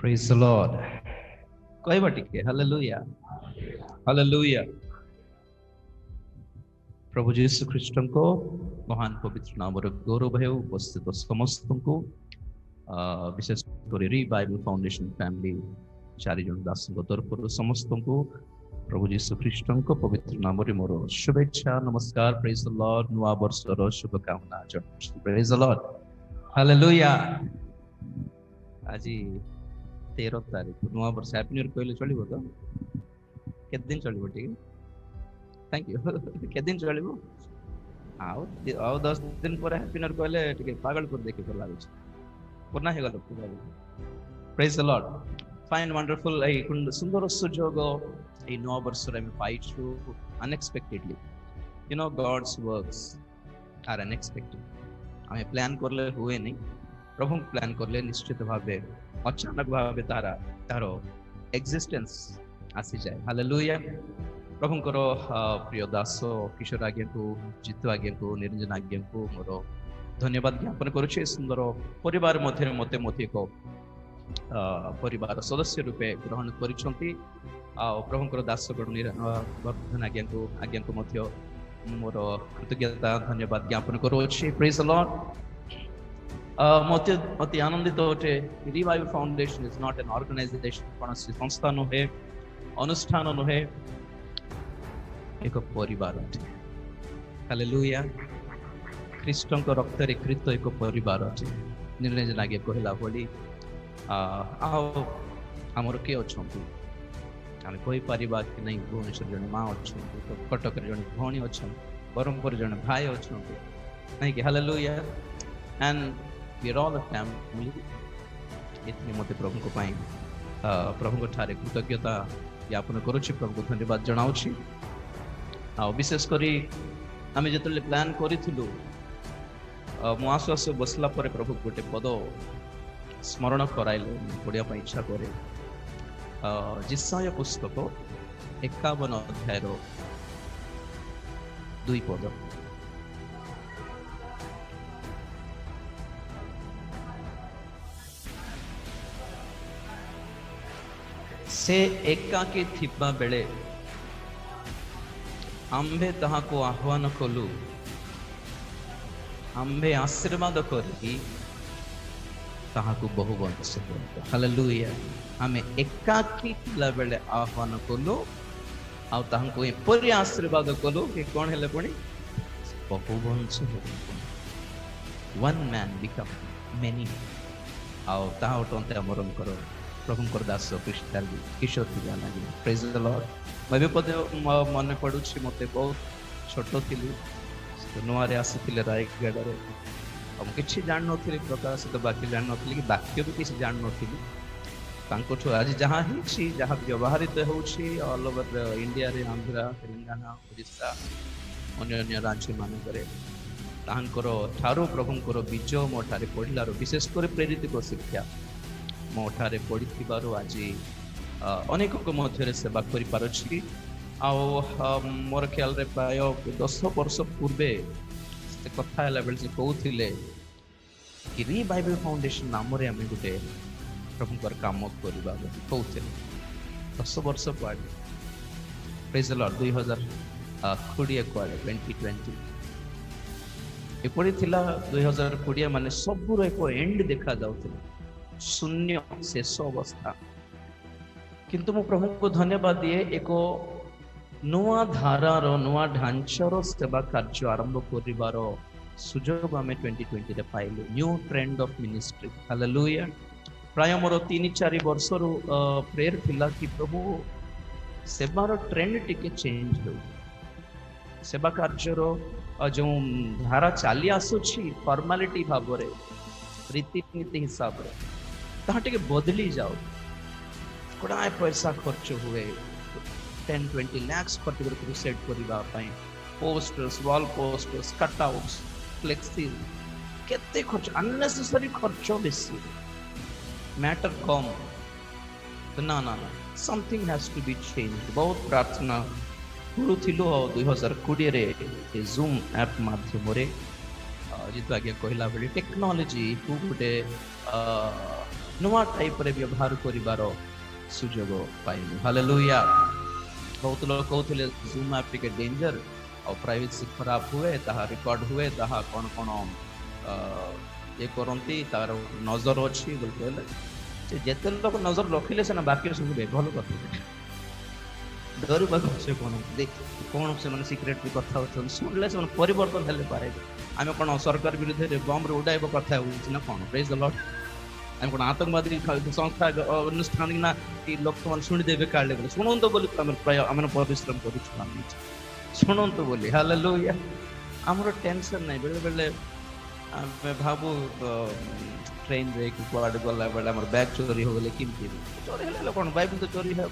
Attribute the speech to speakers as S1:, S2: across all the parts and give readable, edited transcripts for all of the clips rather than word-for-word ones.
S1: Praise the Lord. कहबा टिके hallelujah hallelujah. प्रभु यीशु ख्रीष्ट को महान पवित्र नाम गौरव है उपस्थित समस्त को विशेष कर बाइबल फाउंडेशन फैमिली चार जन दास तरफ समस्त को प्रभु यीशु ख्रीष्ट को पवित्र नाम मोर शुभेच्छा नमस्कार। प्रेज द लॉर्ड नुआ वर्षर शुभकामना जणाउछु। Praise the Lord hallelujah. आज 13 तारीख नुआ वर्ष हैप्पी न्यू ईयर कहले चलिबो तो केत दिन चलिबो ठीक थैंक यू केत दिन चलिबो आउ 10 दिन पर हैप्पी न्यू ईयर कहले ठीक पागल कर देखि तो लागछ पुना हे गलो। Praise the Lord fine wonderful ए सुंदर सुजोग ए नुआ वर्ष रे में पाइछु unexpectedly. You know God's works are unexpected. हमें प्लान करले हुए नहीं, प्रभु प्लान करले निश्चित भावे अचानक भावे तारा तारो एक्जिस्टेंस आसी जाए। हालेलुया। प्रभु करो प्रिय दास किशोर आज्ञा को जितु आज्ञा को निरंजन आज्ञा को मोर धन्यवाद ज्ञापन करुछे। सुंदर परिवार मध्य मते मते को परिवार सदस्य रूपे ग्रहण करिसंती प्रभु दास वर्धन आज्ञा को मध्य मोर कृतज्ञता धन्यवाद ज्ञापन करुछे। Praise the Lord. मत आनंदित होटे। Revival foundation is not an organisation, कौन संस्था नुहे अनुष्ठान नुहे, एक परिवार अटे। हालेलुया। ख्रीष्ट रक्त रे कृत एक परिवार अटे। निरंजन आगे कहला बोली आमर किए अच्छा आम कही पारिबा कि नहीं भुवनेश्वर जन माँ अच्छा, कटक जन भौणी अच्छा, ब्रह्मपुर जन भाई अच्छा नहीं कि। Hallelujah. And we are all a family। इतनी मते प्रभु को पाई प्रभु को ठारे कृतज्ञता ज्ञापन करुछि, प्रभु को धन्यवाद जणाउछि। विशेष करी आमे जतले प्लान करिथिलु मो आसु आसु बसला परे प्रभु गोटे पद स्मरण कराइले पढ़िया पई इच्छा करे। जिसाया पुस्तक 51 अध्याय 2 पद। से एकाकी थिबा बेले आंबे ताहा को आह्वान कलु, आंबे आशीर्वाद करी ताहा को बहु वंश। हालेलुया। आमे एकाकी थिला बेले आह्वान कलु आ ताहा को एपरि आशीर्वाद कलु कि कोन हेले पुणी बहु वंश। वन मैन बिकम मेनी आ ताहा उठते अमरन करो प्रभु दास किशोर लगे। Praise the Lord. मैं भी पदे मन पड़ू मत बहुत छोट थी नुआ आसी रायगढ़ कि जान नी प्रकाश तो बाकी जान नी कि वाक्य भी किसी जान नी आज जहाँ ही जहाँ व्यवहारित होल ओवर इंडिया रे आंध्रा तेलंगाना ओडिशा अन्य राज्य मानक ठारू प्रभुंर बीज मो ठारे पढ़लार विशेष कर प्रेरित को शिक्षा मो ठारे पढ़ी आज अनेक मध्य सेवा कर पारुछि। मोर ख्याल रे प्राय 10 वर्ष पूर्वे से कथा है बेले से कहते कि रिवाइवल फाउंडेशन नाम रे आमे गोटे प्रभुकर काम करबा कहते 10 वर्ष पड़े। प्रेज द लॉर्ड 2020 कुआडे 2020 एपड़ी थिला 2020 माने सबुर एक एंड देखा जाउथिला, शून्य शेष अवस्था। किंतु मो प्रभु को धन्यवाद दिए एक नुआ धारार नुआ ढांचार सेवा कार्य आरंभ करिवार सुजोग आमे 2020 रे पाइले। New trend of ministry. Hallelujah. प्राय मोर 3-4 वर्ष प्रेयर थिला कि प्रभु सेवार ट्रेंड टिके चेंज हो, सेवा कार्यर जो धारा चली आसुछि फॉर्मालिटी भाव रे रीतिनीति हिसाब रे ताहा टिके बदली जाओ। गुड़ाए पैसा खर्च हुए 10-20 लाख खर्च कर क्रुसेड करबा पई posters wall posters cutouts flexi केते खर्च अननेसेसरी खर्च बेसी मैटर कम तो ना ना ना something has to be change. बहुत प्रार्थना करूथिलो 2020 रे जूम ऐप माध्यम रे जितु आगे कहला बेले टेक्नोलॉजी को गोटे नुआ टाइप रे व्यवहार करिवार सुजोग पाइलु। हालेलुया। बहुत लोग कहते जूम ऐप टिके डेंजर और प्राइवेसी खराब हुए ताहा रिकॉर्ड हुए ताहा कौन कौन ये करती तार नजर अच्छी बोलते जिते लोग नजर रखिले से बाकी सब भल कथा डर से कौन देख कौन से मैंने सिक्रेट भी कथा शुणिले से परिवर्तन हेल्ले पारे आम कौन सरकार विरुद्ध बम्रे उड़ाइब कथा ना कौन प्रेज द लॉर्ड आम कौन आतंकवादी संस्था अनुष्ठान ना कि लोक मैंने शुणिदेवे काले बोले शुणु बोली प्राय आम परिश्रम कर शुणु बोली हालेलुया आमर टेंशन नहीं बेले बेले आम भावु ट्रेन रे कि कुआडे गला बेले आम बैग चोरी हो गले किमती चोरी हेले कौन बाइबल तो चोरी है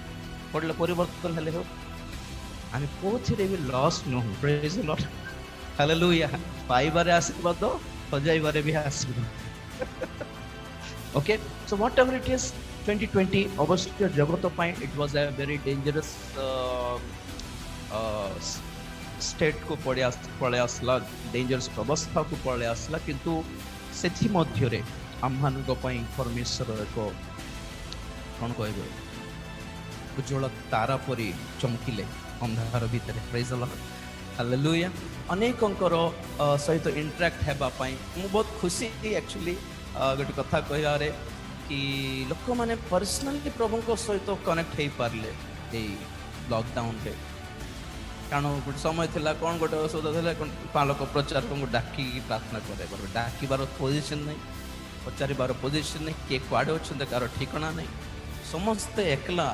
S1: पढ़ले परिवर्तन हेले हो आम कोथिरे भी लॉस न हो प्रेज द लॉर्ड हालेलुया पाइबारे आशीर्वाद सजाइबारे भी आशीर्वाद okay so whatever it is 2020 अवश्य जगत पाई it was a very dangerous state को पड़े आसला डेंजरस अवस्था को पड़े आसला किंतु सेथि मध्य रे आम्हानुक पई परमेश्वर एक कौन कहबे उज्जवल तारा परी चमकिले अंधार भितर प्रेज द लॉर्ड हालेलुया अनेकंकर सहित इंटरेक्ट हेबा पई मु बहुत खुशी एक्चुअली गोटे कथा कहबारे कि लोक मैंने पर्सनाली प्रभु सहित कनेक्ट हो पारे लॉकडाउन रे कारण गोटे समय थिला कौन गोटे असुविधा था लोक प्रचारक को डाक प्रार्थना करे डाकबार पोजिशन नहीं पचार पोजिशन नहीं किए कुआड़े अच्छा कार ठिकाना नहीं समस्ते एकला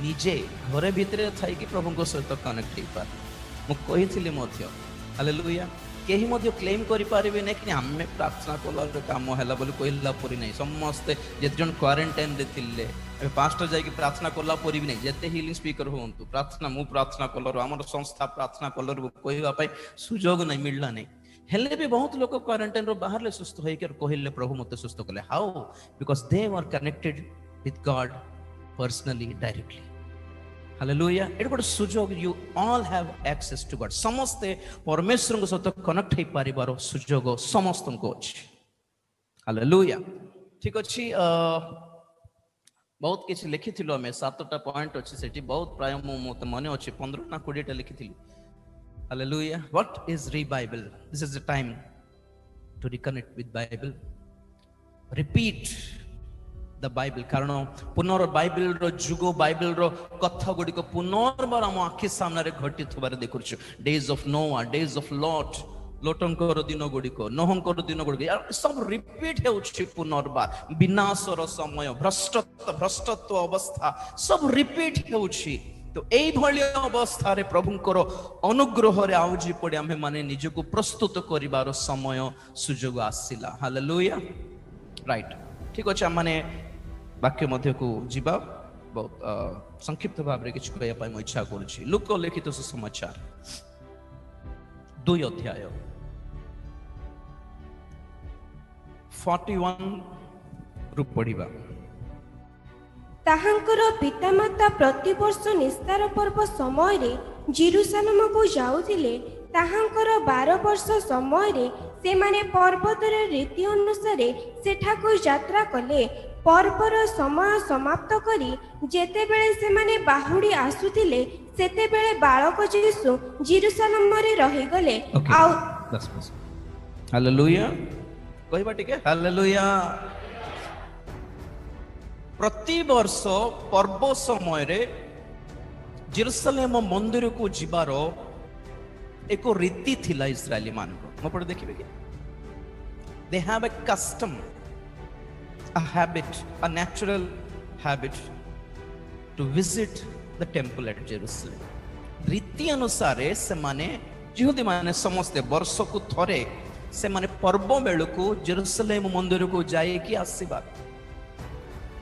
S1: निजे घरे भितर थी प्रभु सहित कनेक्ट हो पारे मुझे हालेलुया केही मध्य क्लेम करि पारिबे नै कि आम प्रार्थना कला काम हैला बोली कहला परी नहीं समस्ते जेते जन क्वारंटाइन रे थिले पास्टर जाई प्रार्थना कला परी भी नहीं जेते हीलिंग स्पीकर होंतु प्रार्थना मु प्रार्थना कलर हमर संस्था प्रार्थना कलर कहवा पाई सुजोग नहीं मिलला नहीं हेले भी बहुत लोग क्वारंटाइन रो बाहर ले सुस्त होई के कहले प्रभु मते सुस्त कले how because they were connected with God personally directly hallelujah एट गोटे सुजोग you all have access to God समस्ते परमेश्वर को सहित कनेक्ट हो पारिबार सुजोग समस्त को अछि हालेलुया ठीक अछि बहुत किसी लिखिथिलो हमें 7टा पॉइंट अछि सेठी बहुत प्राय मते मन अछि 15 ना 20 टा लिखिथिली hallelujah what is revival this is the time to reconnect with Bible repeat the Bible कारण पुनर बाइबल रो जुगो बाइबल रो कथा गुडी को पुनर्बार हम आखि सामने रे घटित होबार देखुछु डेज ऑफ नोआ डेज ऑफ लॉट लोटंकर दिन गुडी को नोहंकर दिन गुडी यार सब रिपीट हेउछि पुनर्बार विनाशर समय भ्रष्टत्व अवस्था सब रिपीट हेउछि तो एई भली अवस्था रे प्रभुंकर अनुग्रह रे आउजी पड़े आमे माने निजको प्रस्तुत करिवार समय सुजोग आसिला हालेलुया राइट ठीक अछि माने वाक्य मध्य को जीवा बहुत संक्षिप्त भाव में किसी कहया इच्छा करुछि लूक लिखित सुसमाचार 2 अध्याय 41 रु पढ़िबा
S2: ताहांकर पितामाता प्रतिवर्ष निस्तार पर्व समय रे जेरुसलेम को जाउथिले ताहांकर 12 वर्ष समय रे से माने पर्वतर रीति अनुसार सेठा को यात्रा कले पर्वर समय समाप्त करी जेते बेले से माने बाहुडी आसुथिले सेते बेले बालक यीशु जेरुसलेम रे रहि गले आ
S1: हालेलुया कहबा टिके हालेलुया प्रति वर्ष पर्व समय रे जेरुसलेम मंदिर को जिबारो एक रीति थिला इस्राएली मान को मो देखिबे कि they have a custom a habit, a natural habit to visit the temple at Jerusalem. रीति अनुसार से माने यहूदी माने समस्ते वर्ष को थरे से माने पर्व बेलू को जेरुसलेम मंदिर को जाए कि आसीबा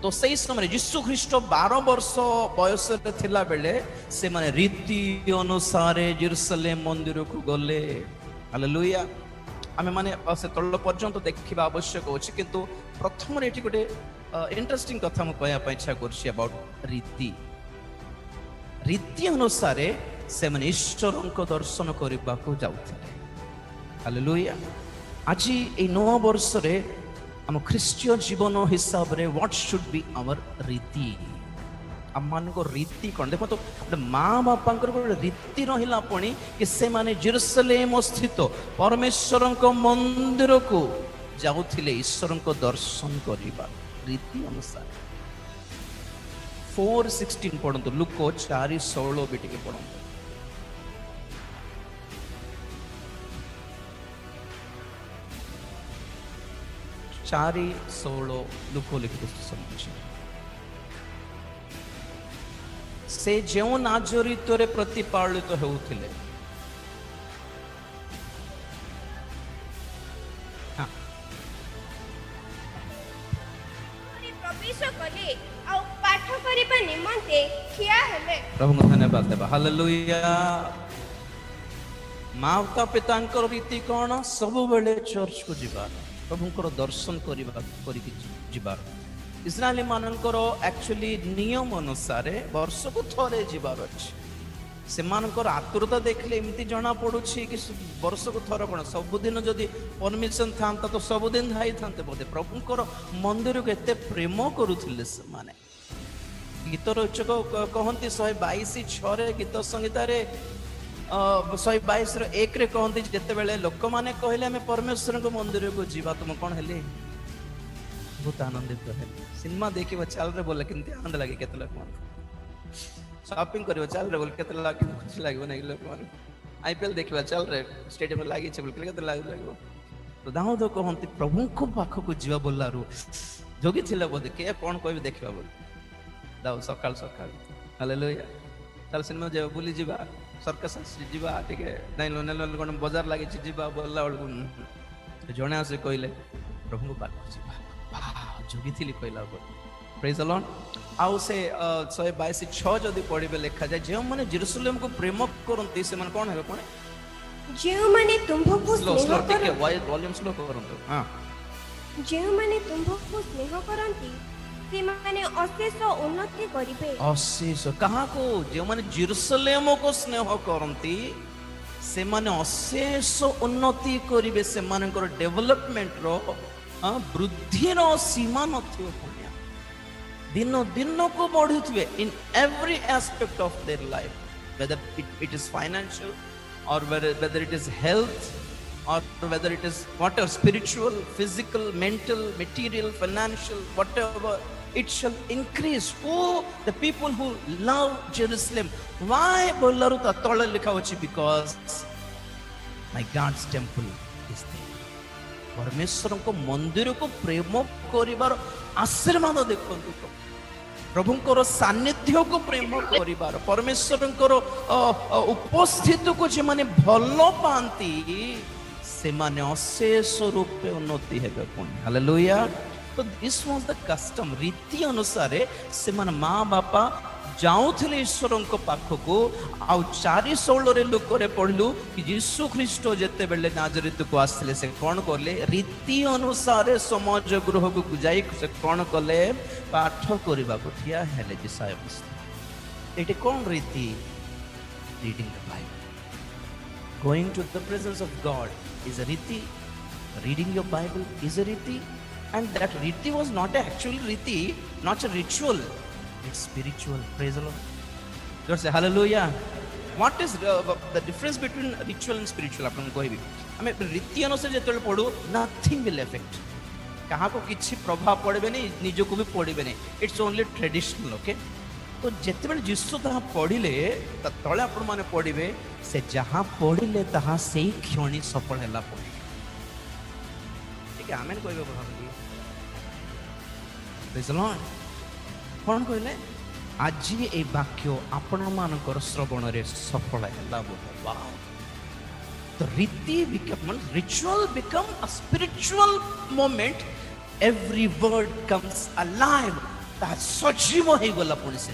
S1: तो सही समय यीशु ख्रीष्ट 12 वर्ष बयस थिला बेले से माने रीति अनुसार जेरुसलेम मंदिर को गले हालेलुया आमे माने से तळ पर्यंत देखिबा आवश्यक अछि किंतु प्रथम रे एठी गोटे इंटरेस्टिंग कथा म कहया पय इच्छा करछि अबाउट रीति अनुसार से माने ईश्वरन को दर्शन करबा को जाउथिले हालेलुया आज ए 9 वर्ष रे आम ख्रीष्टीय जीवन हिसाब रे व्हाट शुड बी आवर रीति आम मान को रीति कौन देखो तो माँ बापा रीति रहा पुणी कि से माने जेरुसलेम स्थित परमेश्वर मंदिर को जाऊले ईश्वर को दर्शन करने रीति अनुसार 4:16 पढ़ु लुक 4:16 भी टिके पढ़ु 4:16 लुक लिखित समझ से जो नाजरित प्रतिपालित होउथिले
S2: प्रवेश कले आ पाठ करिबा निमंते खिया हेले
S1: प्रभु को धन्यवाद देबा हालेलुया माता पितांकर रीति कौन सब बेले चर्च को जीवार प्रभुंकर दर्शन करवा इस्राएली मानकर एक्चुअली नियम अनुसार वर्ष को थरे जीवार अच्छे से आतुरता देखले एमती जना पड़ुछि कि वर्ष को थर कौन सबुदिन जदि परमिशन था तो सबुदिन धाई था बोधे प्रभुंकर मंदिर को एत प्रेम करुले से माने गीत रोचक कहती 122:6 गीत संहिता 122:1 कहती जिते बेले लोक मैंने कहले आम परमेश्वर मंदिर को जीवा तुम कौन हेले बहुत आनंदित है सिनेमा देखिए चल रे बोले कि आनंद लगे केते लोक शॉपिंग करियो चल रे बोले केते लागे खुशी लागो नहीं लोक मान आईपीएल देखिबा चल रे स्टेडियम में लागी छै बोले केते लागो तो दाऊद कहंती प्रभु को पाख को जीवा बोलारू जोगी थिला बोले के कोन कहबे देखिबा बोले दाऊ सकाल सकाल हालेलुया चल सिनेमा जे बुली जीवा सर्कस जीवा ठीक नहीं लोने लोने कोन बाजार लागी छी जीवा बोलला बळ जणे आसे कहले प्रभु को पाख जीवा जोगी थी कहला प्रेज द लॉर्ड आउ से 122:6 जदि पढ़िबे लिखा जाय जे माने जेरूशलेम को प्रेम करंती से माने कोन हेबे कोन
S2: जे माने तुमको स्नेह
S1: करते वॉल्यूम स्लो करंतो हां
S2: जे माने तुमको स्नेह करंती से माने अशेष उन्नति करिवे
S1: अशेष कहा को जे माने जेरूशलेम को स्नेह करंती से माने अशेष उन्नति करिवे से मानकर डेवलपमेंट रो वृद्धि सीमा नथियो दिन दिन को बढ़ुवे in every aspect of their life whether it is financial और वेदर इट इज हेल्थ और whether it is whatever spiritual physical mental material financial whatever it shall increase oh the people who love Jerusalem why bollaru ta tole likha hochi because my God's temple is there परमेश्वर को मंदिर को प्रेम करिवार आशीर्वाद देखंतु प्रभुंकर सान्निध्य को प्रेम करिवार परमेश्वरंकर उपस्थित को जे माने भलो पांती से माने अशेष रूपे उन्नति हेबे कोन हालेलुया तो दिस वाज द कस्टम रीति अनुसार से माने मां बापा जाऊले ईश्वर पाखक आउ 4:16 लुक पढ़लु कि यीशु ख्रीष्ट जेते बेले नाजरित को आसले से कौन कले रीति अनुसार समाज गृह को जाई से कौन कले पाठ करबा को ठिया हेले जिसाय बस्ती एटे कौन रीति reading the Bible going to the presence of God is a रीति reading your Bible is a रीति and that riti was not a actual riti not a ritual it's spiritual praise the lord just say hallelujah what is the difference between ritual and spiritual आपन कहबी हमें रीति अनुसार जेतले पढू nothing will affect कहा को किछि प्रभाव पड़बे नहीं निज को भी पड़बे नहीं इट्स ओनली ट्रेडिशनल ओके तो जेते बेले जिसु ताहा पढिले त तळे आपन माने पढिबे से जहां पढिले ताहा सेही क्षणी सफल हैला पढे ठीक है आमेन कहबे भाभी प्रेज द लॉर्ड कौन कहले आज ये वाक्य आपण मानकर श्रवण रे सफल हैला बोले wow the riti become ritual become a spiritual moment every word comes alive that सजीव हे गला पुनी से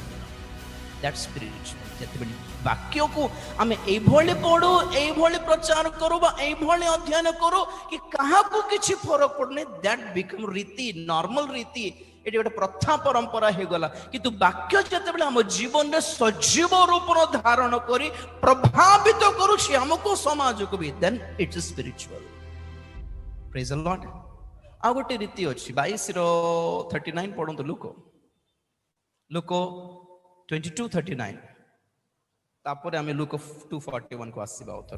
S1: that spiritual जते बड़ी वाक्य को आमे एई भले पढो एई भले प्रचार करो बा एई भले अध्ययन करो कि कहा को किछि फरक पड़ने that become रीति नॉर्मल रीति एटी गोटे प्रथा परंपरा हे गला किंतु वाक्य जते बेले हम जीवन रे सजीव रूप धारण करी प्रभावित करूछि हमको समाज को भी then it's spiritual praise the Lord आ गोटे रीति अच्छी 22:39 पढ़ु लुक 22:39 तापर आम लुक 2:41 को आसवा उतर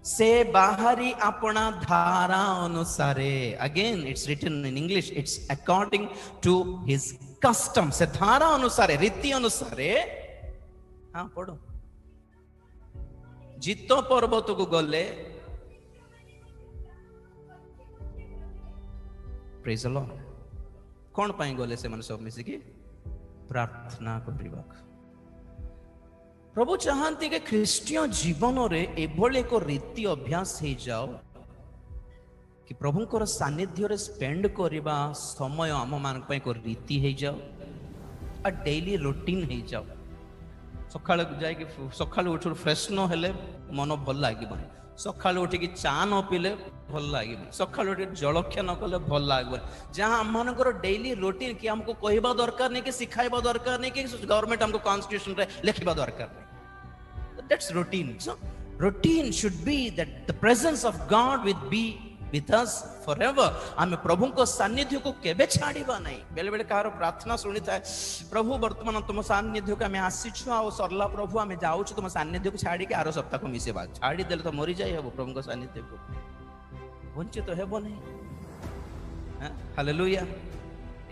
S1: से बाहरी अपना धारा अनुसारे again it's written in English it's according to his custom से धारा अनुसारे रीति अनुसारे हाँ पढ़ो जितो पर्वत को गले प्रेज द लॉर्ड कौन पाई गले से मन सब मिसिकी प्रार्थना करबा प्रभु चाहती कि ख्रीष्टिय जीवन रे एभले एक रीति अभ्यास हो जाओ कि प्रभुंकर सानिध्य रे स्पेंड करबा समय आम मान पई को रीति हो जाओ आ डेली रूटीन हो जाओ सकाळ जाय कि सकाळ उठ फ्रेश न हेले मन भल लागिबनी सकाळ उठ कि चा न पीले भल लागिबनी सकाळ उठ जलख्या न कले भल लागिबनी जहां हम मानकर डेली रूटीन कि हमको कहबा दरकार नहीं कि सिखाइबा दरकार नहीं कि गवर्नमेंट हमको कॉन्स्टिट्यूशन रे लिखबा दरकार नहीं that's routine so routine should be that the presence of God will be with us forever आमे प्रभु को सानिध्य को केबे छाड़ीबा नहीं बेले बेले कार प्रार्थना सुनी था प्रभु वर्तमान तुम सानिध्य को आमे आसीछु आ सरला प्रभु आमे जाउछु तुम सानिध्य को छाड़ी के आरो सप्ताह को मिसेबा छाड़ी देले तो मरि जाय हबो प्रभु को सानिध्य को वंचित तो हेबो नहीं हां हालेलुया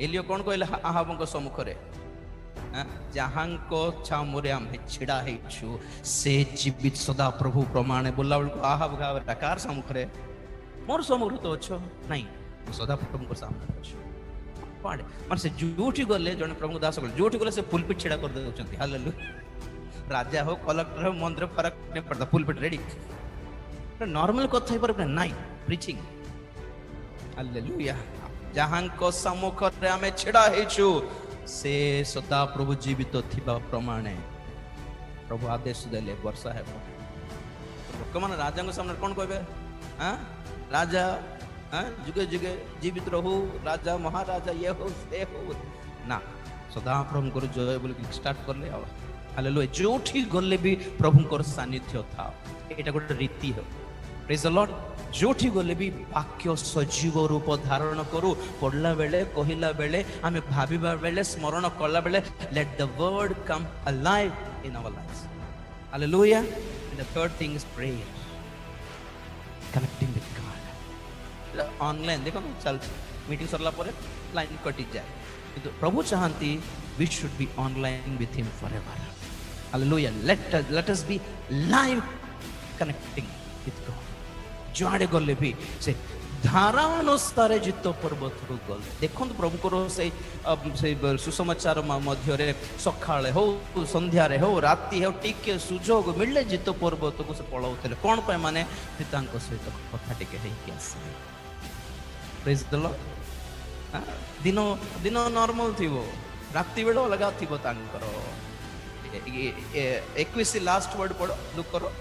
S1: एलियो कोन कहले आहाबो को सम्मुख रे जहां को छामुरे आम छिड़ा हेछु से जीवित सदा प्रभु प्रमाणे बोला को आहाब गाव डकार सम्मुख रे मोर सम्मुख तो अच्छो नहीं सदा प्रभु को सामने अच्छो पाड़े मन से जूठी गले जने प्रभु दास गले जूठी गले से पुलपिट छिड़ा कर देउचंती हालेलुया राजा हो कलेक्टर हो मंदिर फरक नहीं पड़ता पुलपिट रेडी नॉर्मल कथा पर नहीं प्रीचिंग हालेलुया जहां को सम्मुख रे आमे छिड़ा हेछु से सदा प्रभु जीवित थिबा प्रमाणे प्रभु आदेश देले वर्षा है लोक मान राजा के सामने कौन कहबे हां राजा हां जुगे जुगे जीवित रहू राजा महाराजा ये हो से हो ना सदा प्रभु को जय बोल के स्टार्ट कर ले हालेलुया जोठी गले भी प्रभु को सानिध्य था एटा गोटे रीति है प्रेज द लॉर्ड जोठी गले भी वाक्य सजीव रूप धारण करू पढ़ला बेले कहिला बेले आमे भाबिबा बेले स्मरण करला बेले let the word come alive in our lives hallelujah and the third thing is prayer connecting with God online देखो चल मीटिंग सरला परे लाइन कटि जाए किंतु प्रभु चाहती we should be online with him forever hallelujah let us be live connecting with God जुआड़े गले भी से धारा अनुसार जित पर्वत को गले देखो प्रभु को से सुसमाचार मध्य सकाळे हो संध्या रे हो राति हो टिके सुजोग मिले जित पर्वत को से पळौतले कोन पे माने पितांक सहित कथा टिके हे कि आसे प्रेज द लॉर्ड दिन दिन नॉर्मल थिबो राति बेलो लगा थिबो तांकर 21 लास्ट वर्ड पढ़ो लुक करो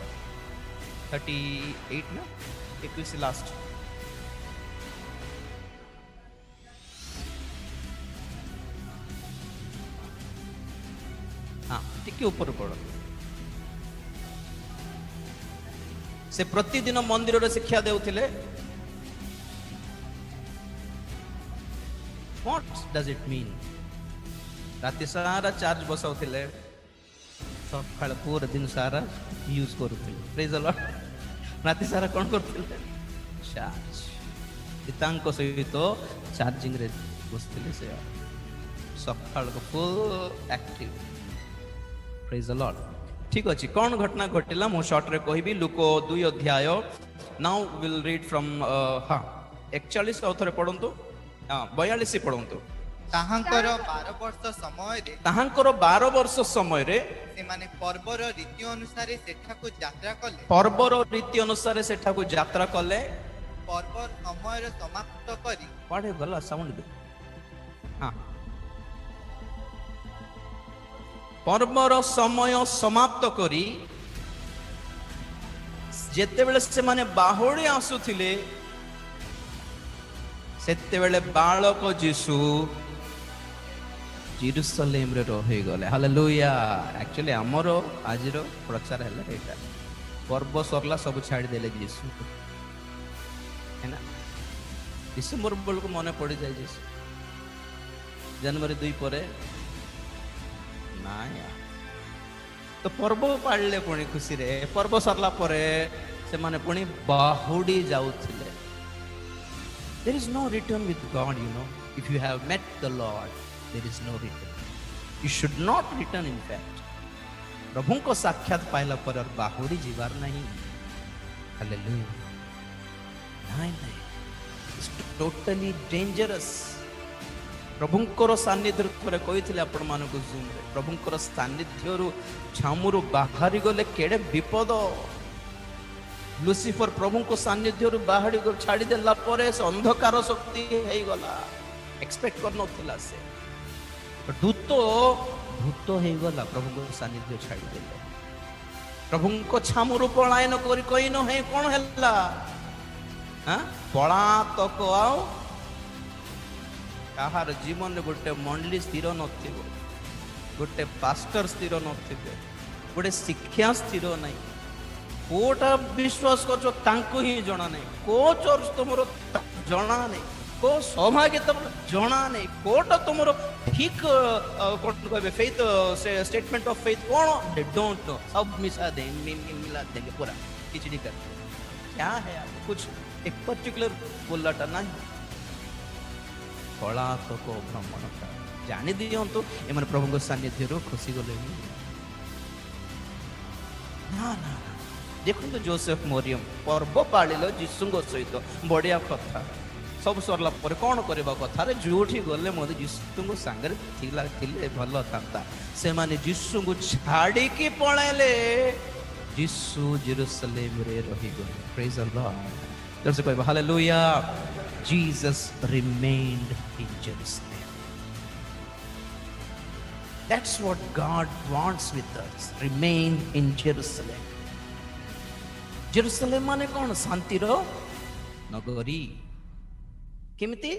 S1: 38 ना 21 लास्ट हाँ टिके ऊपर पढ़ो से प्रतिदिन मंदिर रे शिक्षा देउथिले व्हाट डज इट मीन राति सारा चार्ज बसाउथिले सकाळ पूरा दिन सारा यूज करूथिले प्रेज द लॉर्ड राति सारा कौन करथिले चार्ज पितांक सहित चार्जिंग रे बसथिले से सकाळ को full active praise the Lord ठीक अछि कौन घटना घटिला मो शॉर्ट रे कहबी लुक 2 अध्याय नाउ विल रीड फ्रॉम हां 41 औथरे पढंतु हां 42 पढंतु
S3: ताहांकर 12 वर्ष समय रे
S1: ताहांकर 12 वर्ष समय रे
S3: से माने पर्वर रीति अनुसार सेठा को यात्रा कले
S1: पर्वर रीति अनुसार सेठा को यात्रा कले
S3: पर्वर समय रे समाप्त करी
S1: पढे गला साउंड दे हां पर्वर समय समाप्त करी जेते बेले से माने बाहुड़ी आसुथिले सेते बेले बालक जीसु जेरूशलेम रे रहि गले हालेलुया एक्चुअली हमरो आजिरो प्रचार हैला एटा पर्व सरला सब छाड़ी देले जीसु है ना डिसेम्बर बेलू मन पड़ जाए जीसु जनवरी 2 पर ना यार तो पर्व पाड़े पुणी खुशी रे पर्व सरला परे से माने पुणी बाहुड़ी जाउथिले there is no return with God, you know. If you have met the Lord, there is no return. You should not return in fact. प्रभु को साक्षात पाइला पर और बाहुड़ी जीवार नहीं. Hallelujah. नहीं नहीं. It's totally dangerous. प्रभुंकर सान्निध्य रे कहिथिले आपण मानको जूम रे प्रभुंकर सान्निध्य रु छामुरु बाहरी गले केडे विपद. लुसिफर प्रभु को सान्निध्य बाहरी को छाड़ी देला परे से अंधकार शक्ति हे गला एक्सपेक्ट कर नथिला से भूत भूत हे गला प्रभु को सान्निध्य छाड़ी देले प्रभु को छामुरु पलायन करी कहि न हे कोन हल्ला हां पळा तक आउ काहार जीवन रे गोटे मंडली स्थिर नथिबो गोटे पास्टर स्थिर नथिबे गोटे शिक्षा स्थिर नहीं कोटा विश्वास कर तांको ही जना नहीं को चर्च तुमरो जना नहीं को सौभाग्य तुम जना नहीं कोटा तुमरो ठीक कोन कहबे फेथ से statement of faith cone they don't know सब मिसा दे मिला देंगे पूरा किचड़ी कर क्या है आप कुछ एक पर्टिकुलर बोलटा नहीं कला तो को भ्रमण का जानि दियंतु एमन प्रभु को सानिध्य रो खुशी गले ना ना देखो जोसेफ मोरियम पर्व पालिल जीशु सहित बढ़िया कथा सब सरला पर कौन करबा कथा रे जोठी गले मोदे जीशु को सांगरे थिला थिले भलो थांता से माने जीशु को छाड़ी की पळेले जीशु जेरूशलेम रे रही गले प्रेज द लॉर्ड जब से कहबा hallelujah Jesus remained in Jerusalem that's what God wants with us remain in Jerusalem Jerusalem माने कौन शांतिर नगरी केमिति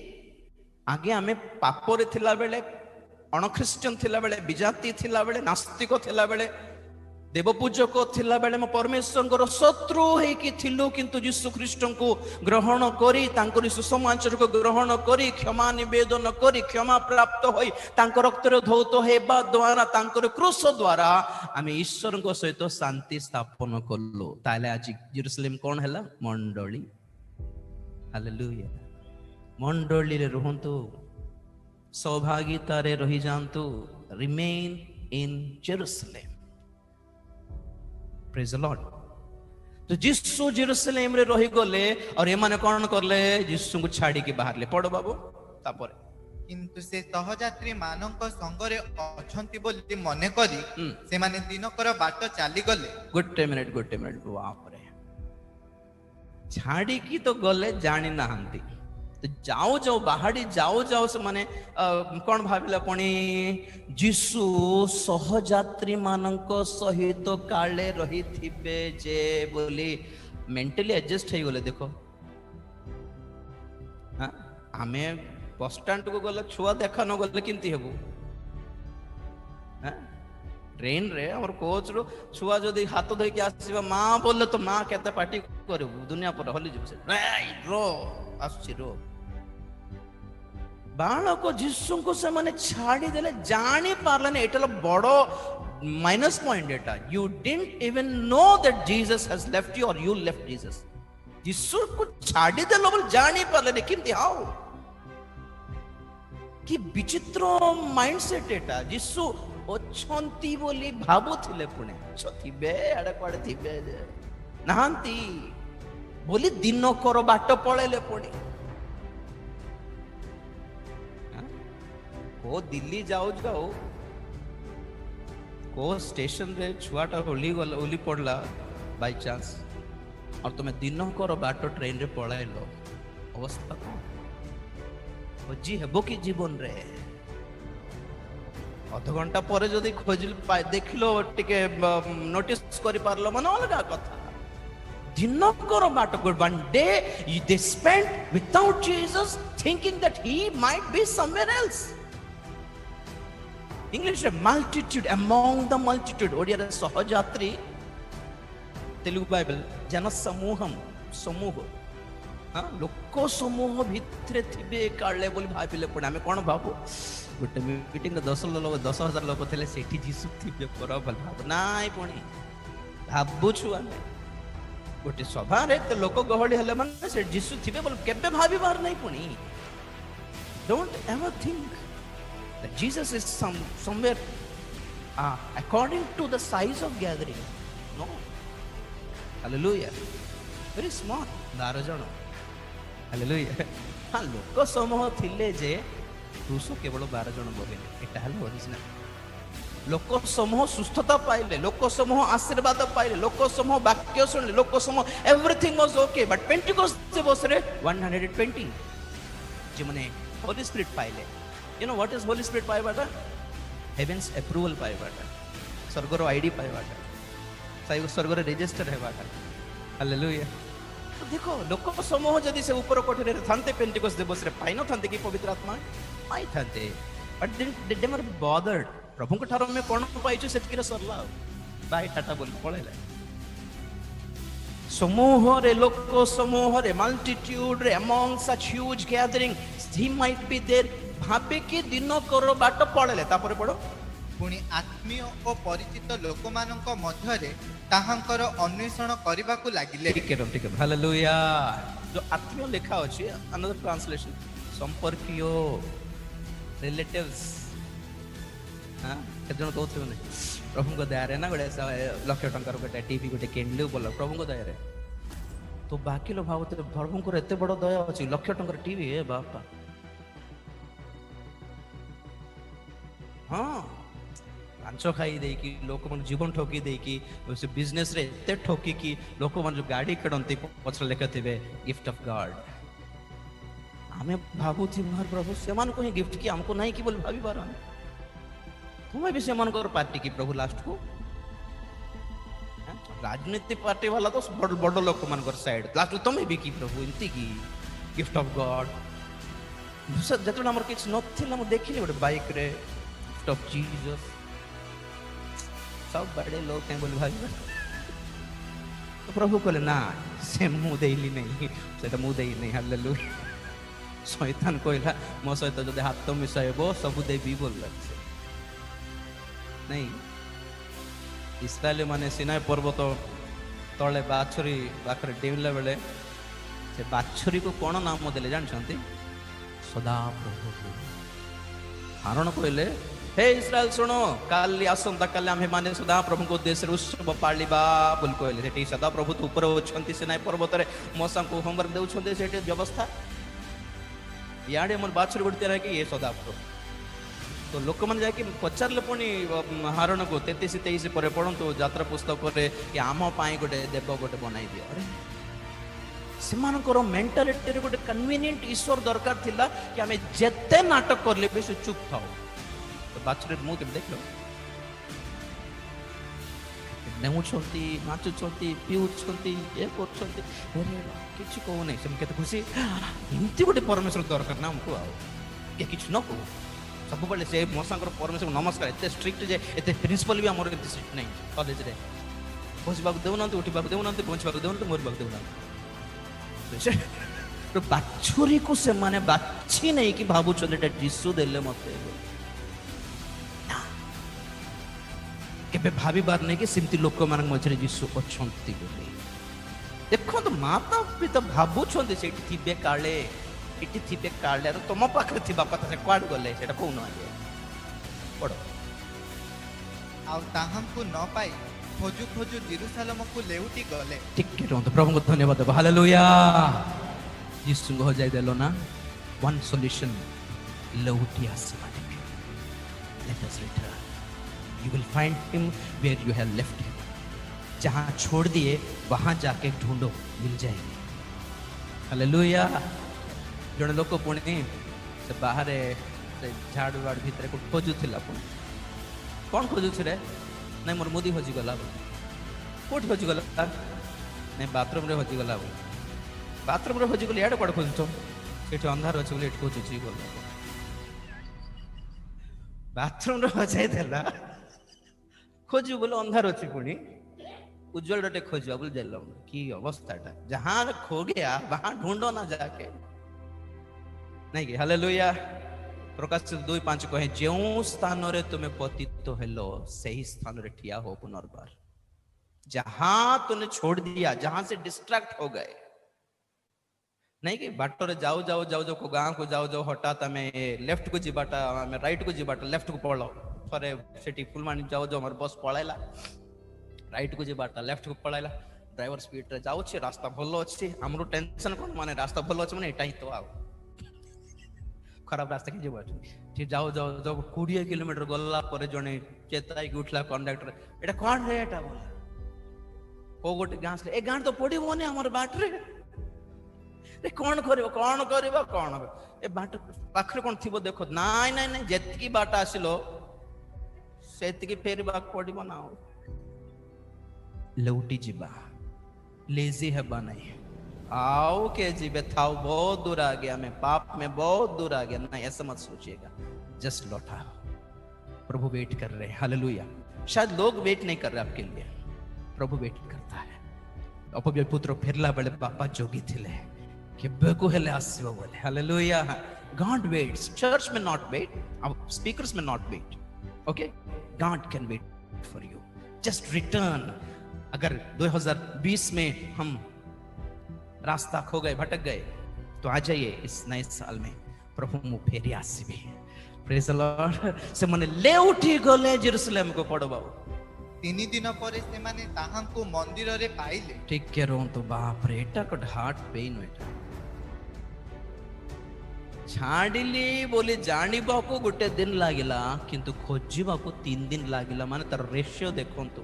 S1: आगे आमे पापरे थिला बेले अणख्रिस्टियन थिला बेले विजाति थिला बेले नास्तिक थिला बेले देवपूजक थिला बेले म परमेश्वर शत्रु हे कि थिलु किंतु यीशु ख्रीष्ट को ग्रहण करी तांकर सुसमाचार को ग्रहण करी क्षमा निवेदन करी क्षमा प्राप्त होई तांकर रक्त रे धौत हेबा द्वारा तांकर क्रूस द्वारा आमे ईश्वर को सहित शांति स्थापन करलो ताले आज जेरूशलेम कोन हैला मंडली हालेलुया मंडली रे रहंतु सौभाग्यता रे रही जानतु remain in Jerusalem praise the Lord तो जीसु जेरूशलेम रे रही गले और ए माने कोन करले जीसु को छाड़ी के बाहरले पड़ो बाबू तापर
S3: किंतु से सहयात्री मानक संगरे अछंती बोली मने करी से माने दिनकर बाट चाली गले
S1: गोटे मिनिट बाप रे छाड़ी की तो गले जानी नाहंती तो जाओ जाओ बाहरी जाओ जाओ से माने कौन भाविला पुणी जीसु सहयात्री मानक सहित काले रही थिबे जे बोली मेंटली एडजस्ट हे गले देखो हां हमें बस स्टैंड को गले छुआ देखा न गले किंती हेबो हां ट्रेन रे और कोच रो छुआ जदी हाथ धोई के आसीबा मां बोलले तो मां केते पार्टी करबो दुनिया पर हली जब से रो आसी रो बालक जीसु को से माने छाड़ी देले जानी पारले एटा बड़ो minus point Etah you didn't even know that Jesus has left you और यू लेफ्ट जीसस जीसु को छाड़ी देलो बोल जानी पारले किंती हाउ कि विचित्र माइंडसेट एटा जीसु ओछंती बोली भाबुथिले पुणे छथिबे आडे पाडे थिबे नाहंती बोली दिन कर बाट पळेले पुणे को दिल्ली जाओ जाओ को स्टेशन रे छुआटा ओली पड़ला बाय चांस और तुम्हें दिन कर बाट ट्रेन रे पळाइलो अवस्था को जी हेबो कि जीवन रे अध घंटा पर जदि खोज देखलो टिके नोटिस करि पारलो माने अलगा कथा दिन कर बाट को one day they spent without Jesus thinking that he might be somewhere else English multitude among the multitude Odia सहयात्री तेलुगु बाइबल जन समूहम समूह हाँ लोक समूह भितरे थिबे काले बोली भाबिले पुणी आमे कोन भाबू गोटे मीटिंग 10,000 लोक थे सेठी जीसु थिबे पर भल भाब नाइ पुणी भाबुछु आमे गोटे सभा रे तो लोक गहଳି हेले माने से जीसु थिबे बोल केबे भाबी बार नहीं पुणी don't ever think that Jesus is somewhere according to the size of gathering. No. Hallelujah. Very small. 12 जन. Hallelujah. हाँ लोक समूह थिले जे क्रूस केवल 12 जन बगेले एटा हल ओरिजिनल लोक समूह सुस्थता पाइले लोक समूह आशीर्वाद पाइले लोक समूह वाक्य सुनले लोक समूह everything was okay but Pentecost दिवस रे 120 जे माने होली स्पिरिट पाइले You know what is Holy Spirit पाइबाटा? Heaven's approval पाइबाटा, स्वर्गर आईडी पाइबाटा, साइव स्वर्गर रजिस्टर है बाटा, Hallelujah. तो देखो लोक समूह जदि से ऊपर कोठरे थांते पेंटिकोस्ट दिवस रे पाइनो थांते कि पवित्र आत्मा पाइ थांते, but they never bothered. प्रभु को ठारो में कोन पाइछु सेतकिरे सरला बाय टाटा बोल पळेला समूह रे लोक समूह रे मल्टीट्यूड रे among such huge gathering he might be there भाबे कि दिन कर बाट पळेले तापर पड़ो
S3: पुणी आत्मीय और परिचित लोक मानक मध्य रे ताहांकर अन्वेषण करबाकू लागिले
S1: ठीक है हालेलुया जो आत्मीय लेखा अछि अनदर ट्रांसलेशन संपर्कीय रिलेटिव्स हां केजन कहथि ने प्रभु को दया रे ना गोटे लक्ष टंकार गोटे टीवी गोटे किनले बोल प्रभु को दया रे तो बाकी लो भावते प्रभु को एते बड़ दया अछि लक्ष टंकार टीवी ए बापा हाँ लांच खाई देकी लोक मन जीवन ठोकी देकी से बिजनेस रे एते ठोकी कि लोक मन जो गाड़ी किणंती पछले लेखथिबे गिफ्ट ऑफ गॉड हमें भाबू थी मार प्रभु सेमान को ही गिफ्ट की हमको नहीं कि बोल भाभी बार तुम्हें भी सेमान को पार्टी की प्रभु लास्ट को राजनीति पार्टी वाला तो बड़ बड़ लोक मन कर साइड लास्ट तुम्हें भी की प्रभु इनती की गिफ्ट ऑफ गॉड जतन हमर किछ नथिला हम देखिले गोटे बाइक रे of Jesus सब बड़े लोग हैं बोल भाई तो प्रभु कहले ना से मुँह देली नहीं से मुँह दे नहीं हालेलुया शैतान कहला मो सहित जदि हाथ मिसाइबो सब देवी बोल नहीं इस्राएल माने सिनाई पर्वत तले बाछुरी पाखरे डेविला बेले से बाछुरी को कौन नाम देले जानछंती सदा प्रभु कारण कहले हे इस्राएल सुनो काली आसंता काली आमे माने सदा प्रभु को देश रे उत्सव पालिबा बोल कहले सेठी सदा प्रभु तो ऊपर अछंती सिनाई पर्वत रे मौसम को होमवर्क देउछंती सेठी व्यवस्था याडे मन बाछुरी गुडते रहे कि ये सदा प्रभु तो लोक मन जाय कि पचारले पुनी हारण को 33 23 पर पढंतु यात्रा पुस्तक रे कि आम पाई गोटे देव गोटे बनाई दियो अरे सेमानकर मेंटालिटी रे गोटे कन्वीनियंट ईश्वर दरकार थिला कि आमे जेते नाटक करले भी से चुप थाओ तो बाछुरी मुंह के देख लो नेउछंती नाचुछंती पिउछंती ए करछंती अरे किछ को नै सेम केते खुशी इनती गोटे परमेश्वर दरकार ना हमको आ के किछ न को सब बेले से मोसांकर परमेश्वर नमस्कार एते स्ट्रिक्ट जे एते प्रिंसिपल भी हमर एते स्ट्रिक्ट नै कॉलेज रे बसबाक देउनंत उठिबाक देउनंत पहुंचबाक देउनंत मोरबाक देउनंत तो बाछुरी को से माने बाछी नहीं कि भाबु चलेटा जीसु देले मते केबे भाबी बार नहीं कि सिमती लोक मान मझरे जीसु अछंती बोली देखो तो माता पिता भाबु छंती सेठी थिबे काले इटी थिबे काले अरे तुम पाखरे थिबा कथा से क्वाड गले सेटा कोन आगे पड़ो
S3: आउ ताहांकु न पाई खोजु खोजु जेरूशलेम को लेउटी गले
S1: ठीक के तो प्रभु को धन्यवाद हालेलुया जीसु हो जाय देलो ना वन सॉल्यूशन लेउटी आसमा let us return you will find him where you have left him जहां छोड़ दिए वहां जाके ढूंढो मिल जाएंगे हालेलुया जने लोक पुणी से बाहर से झाड़ वाड़ भीतर को खोजुथिला पुणी कौन खोजुछि रे नहीं मोर मोदी हजि गला कोठ हजि गला नहीं बाथरूम रे हजि गला बाथरूम रे हजि गले याड कोड खोजुछो सेठी अंधार अछि बोले एठ खोजुछि गला बाथरूम रे हजाई देला खोजु बोले अंधार अच्छी पुणी उज्जवल डटे खोजा बोल जाइल की अवस्थाटा जहां खो गया वहां ढूंढो ना जाके नहीं कि हालेलुया। प्रकाश 2:5 कहे जो स्थान रे तुम्हें पतित हेलो सही स्थान रे ठिया हो पुनर्बार। जहां तूने छोड़ दिया, जहां से डिस्ट्रैक्ट हो गए, नहीं कि बाटर रे जाओ जाओ जाओ जाओ को गांव को जाओ जाओ हठात आमे लेफ्ट को जीवाटा आमे राइट को जीवाटा लेफ्ट को पळो थरे सेठी फुलमानी जाओ जाओ हमर बस पळाइला राइट को जीवाटा लेफ्ट को पळाइला ड्राइवर स्पीड रे जाउ छी रास्ता भलो अछि हमरो टेंशन कोन माने रास्ता भलो अछि माने एटा ही तो आउ खराब रास्ता के जीवा ठीक जाओ जाओ जाओ 20 किलोमीटर गल्ला परे जने चेताई के उठला कंडक्टर एटा कोन रे एटा बोला ओ गोटे गां से ए गां तो पडिबो ने हमर बाट रे रे कौन करिवो कौन ए बाट पाखरे कौन थिबो देखो नाई नाई नाई जेतकी बाट आसिलो सेतकी फेर बाक पडिबो ना लौटी जीवा लेजी है बनाई आओ के जीवे थाओ बहुत दूर आ गया मैं पाप में बहुत दूर आ गया ना ऐसा मत सोचिएगा जस्ट लौटा प्रभु वेट कर रहे हैं हालेलुया। शायद लोग वेट नहीं कर रहे आपके लिए प्रभु वेट करता है। अपव्यय पुत्र फेरला बेले बापा जोगी थिले केबेको हेले आसीबो बोले हालेलुया। गॉड वेट्स चर्च में नॉट वेट स्पीकर्स में not wait okay God can wait for you just return. अगर 2020 में हम रास्ता खो गए भटक गए तो आ जाइए इस नए साल में प्रभु मु फेरी आसीबे प्रेज द लॉर्ड से मने ले उठी गले जेरूशलेम को पड़बाओ
S3: 3 दिन परे से माने ताहांको मंदिर रे पाइले
S1: ठीक के रों तो बाप रे एटा को हार्ट पेन एटा छाड़िली बोली जानिबा को गोटे दिन लागिला किंतु खोजिबा को 3 दिन लागिला माने तर रेशियो देखो तो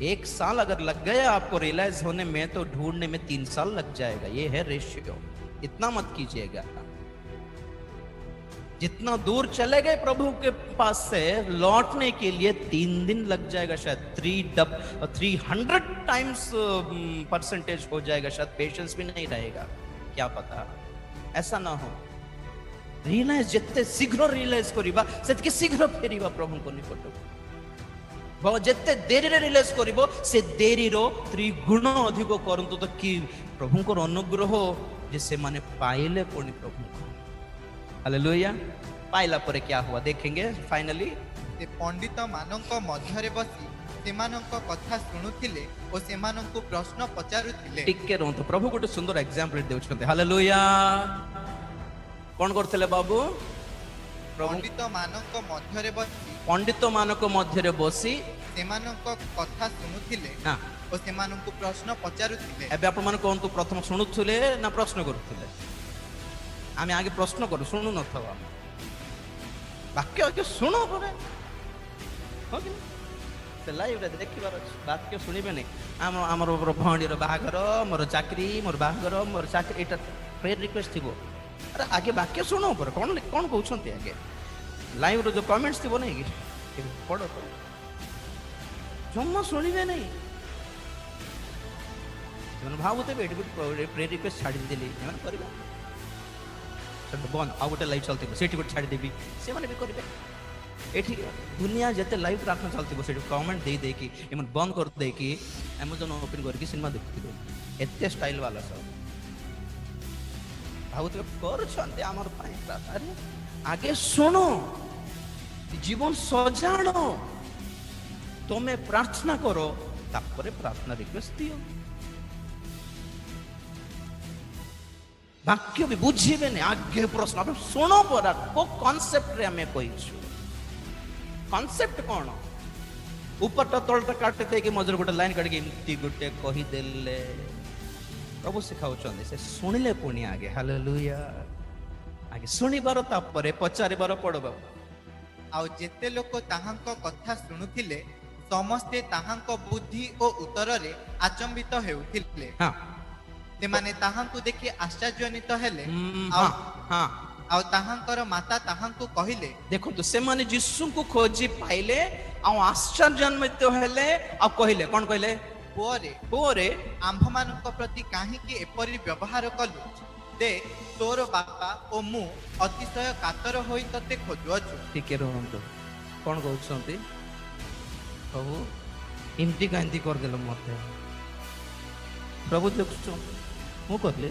S1: 1 साल अगर लग गया आपको रियलाइज होने में तो ढूंढने में 3 साल लग जाएगा। ये है रेशियो। इतना मत कीजिएगा। जितना दूर चले गए प्रभु के पास से लौटने के लिए 3 दिन लग जाएगा शायद 300 टाइम्स परसेंटेज हो जाएगा शायद पेशेंस भी नहीं रहेगा क्या पता ऐसा ना हो। रियलाइज जितने शीघ्र रियलाइज करिबा सेतके शीघ्र फेरिबा प्रभु को निकट जिते देरी रियलाइज करिबो से देरी रो 3 गुण अधिक करंतु तो कि प्रभु को अनुग्रह जे से माने पाइले कोनी प्रभु को हालेलुया। पाइला परे क्या हुआ देखेंगे फाइनली
S3: से पंडित मानक मध्यरे बसी सेमानक कथा सुनुथिले ओ सेमानकु प्रश्न पचारुथिले
S1: टिके रहंतो प्रभु गोटे सुंदर एग्जांपल देउछन्ते हालेलुया। कोन करथले बाबू
S3: पंडित मानक मध्यरे बसी सेमानक कथा सुनुथिले
S1: हां
S3: ओ सेमानकु प्रश्न पचारुथिले
S1: एबे आपण माने कोन तो प्रथम सुनुथुले ना प्रश्न करूथुले आमे आगे प्रश्न करू सुनु न थवा वाक्य के सुनो परे हो कि से लाइव रे देखिबार अछि वाक्य सुनिबे नै हमर भौंडी रो बाहागर मोर चाकरी मोर बाहागर मोर चाकरी एटा प्रेयर रिक्वेस्ट थिबो अरे आगे वाक्य सुनो पर कोन कोन कहउछन्ते आगे लाइव रो जो कमेंट्स थिबो नै कि पढो तो जम्मा सुनिबे नै जन भावते बेट प्रेयर रिक्वेस्ट छाडी देली एमन करबा बंद आ गोटे लाइव चलती सेठी गोटे छाड़ी देवी से माने भी करिवे एठी दुनिया जते लाइव प्रार्थना चलती सेठी कमेंट दे दे कि एमन बंद कर दे कि अमेज़न ओपन करके सिनेमा देखथिबो एते स्टाइल वाला सब भावते कर छन्ते हमर पाए प्रार्थना आगे सुनो जीवन सजाणो तमे प्रार्थना करो तापरे प्रार्थना रिक्वेस्ट दियो वाक्य भी बुझीबे ने आगे प्रश्न आप सुनो परा को कांसेप्ट रे हमें कहिछु कांसेप्ट कोन ऊपर तो तळटा काटते कि मजर गोटे लाइन काट के इमती गोटे कहि देले प्रभु सिखाउ चंदे से सुनिले पुनी आगे हालेलुया आगे सुनिबार तापरे पचारिबार पड़बा
S3: आ जेते लोक ताहांको कथा सुनुथिले समस्ते ताहांको बुद्धि ओ उत्तर रे आचंबित हेउथिले
S1: हां
S3: से माने ताहांकु देखि आश्चर्यजनित हेले आ ताहांकर माता ताहांकु कहिले
S1: देखो तो से माने यीशु को खोजी पाइले आ आश्चर्यजनित हेले आ कहिले कोन कहिले पोरे
S3: आंभ मानक प्रति काहे कि एपरि व्यवहार कलु दे तोर बापा ओ मु अतिशय कातर होई तते खोजुअछु
S1: ठीक रहंतो कोन कहउछंती प्रभु एमती कहीं करदेल मत प्रभु देखु मु कहली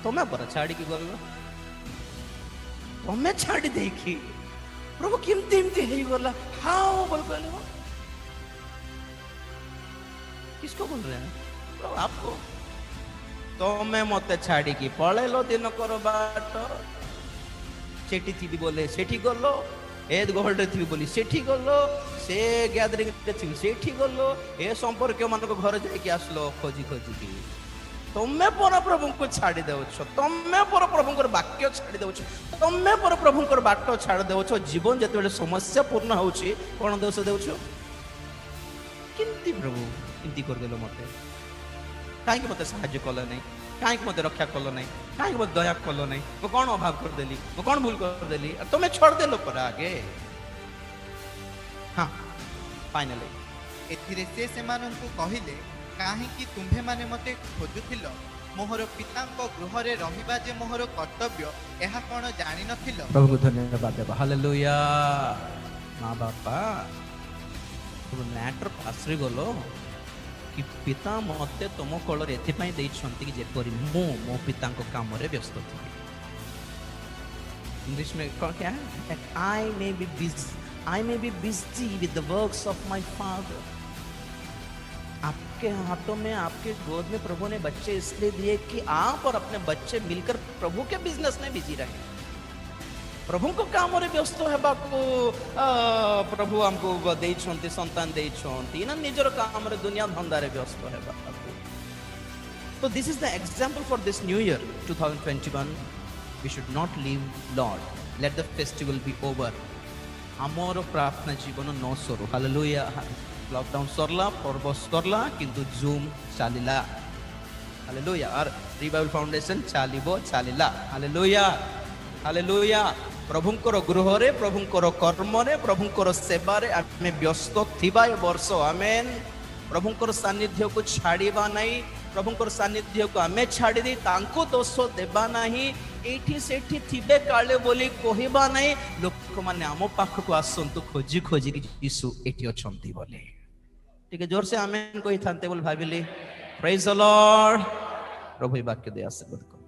S1: तुम्हें पर छाड़ी गल तुम्हें छाड़ी देखी प्रभु केमती एमती हो गला हाँ बोल कहले किसको बोल रहे हैं प्रभु आपको तुम्हें मत छाड़ी की पलैल दिन कर बाट सेठी थी बोले सेठी गलो एद गहल थी बोली सेठी गलो से गैदरिंग थी सेठी गलो ए संपर्क मान घर जाकि आसलो खोजी खोजी की तुम्हें पर प्रभु को छाड़ी देवछ तुम्हें पर प्रभु वाक्य छाड़ी देवछ तुम्हें पर प्रभु बाट छाड़ी देवछ जीवन जिते समस्या पूर्ण होची कौन दोष देवछ केमती प्रभु एमती करदेल मत कहीं मत साहाଯ୍य कल नहीं कहीं मत रक्षा कल नहीं कहीं मत दया कल नहीं वो कौन अभाव करदेली वो कौन भूल करदेली तुम्हें छोड़देल पर आगे हाँ फाइनली
S3: एथिरे से सेमानंकु कहिले काहेकि तुम्भे माने मते खोजुथिल मोहर पितांक गृह रे रहिबा जे मोहर कर्तव्य एहा कोन जानि नथिल
S1: प्रभु को धन्यवाद देबा हालेलुया मां बापा तो मैटर पासरे गलो कि पिता मते तुम कल एपाई कि जेपरी मु मो पिता काम व्यस्त थी इंग्लिश में क्या है I may be busy with the works of my father आपके हाथों में आपके गोद में प्रभु ने बच्चे इसलिए दिए कि आप और अपने बच्चे मिलकर प्रभु के बिजनेस में बिजी रहे प्रभु को काम रे व्यस्त हेबा को प्रभु हमको देइछंती संतान देइछंती ना निजर काम रे दुनिया धंदा रे व्यस्त हेबा को तो this is the example for this new year 2021 we should not leave lord let the festival be over हमर प्रार्थना जीवन न सरो हालेलुया लॉकडाउन सरला पर्व सरला किंतु जूम चलिला हालेलुया और रिवाइवल फाउंडेशन चलिबो चलिला हालेलुया हालेलुया प्रभुंकर गृह रे प्रभुंकर कर्म रे प्रभुंकर सेवा रे आमे व्यस्त थिबा ए वर्ष आमेन प्रभुंकर सानिध्य को छाड़ीबा नहीं प्रभुंकर सानिध्य को आमे छाड़ी दी तांको दोष देबा नहीं एठी सेठी थिबे काले बोली कहबा नहीं लोक माने आमो पाख को आसंतु खोजी खोजी कि यीशु एठी अछंती बोले ठीक है जोर से आमेन कोई थानते बोल भाबिली प्रेज द लॉर्ड प्रभु वाक्य दे आशीर्वाद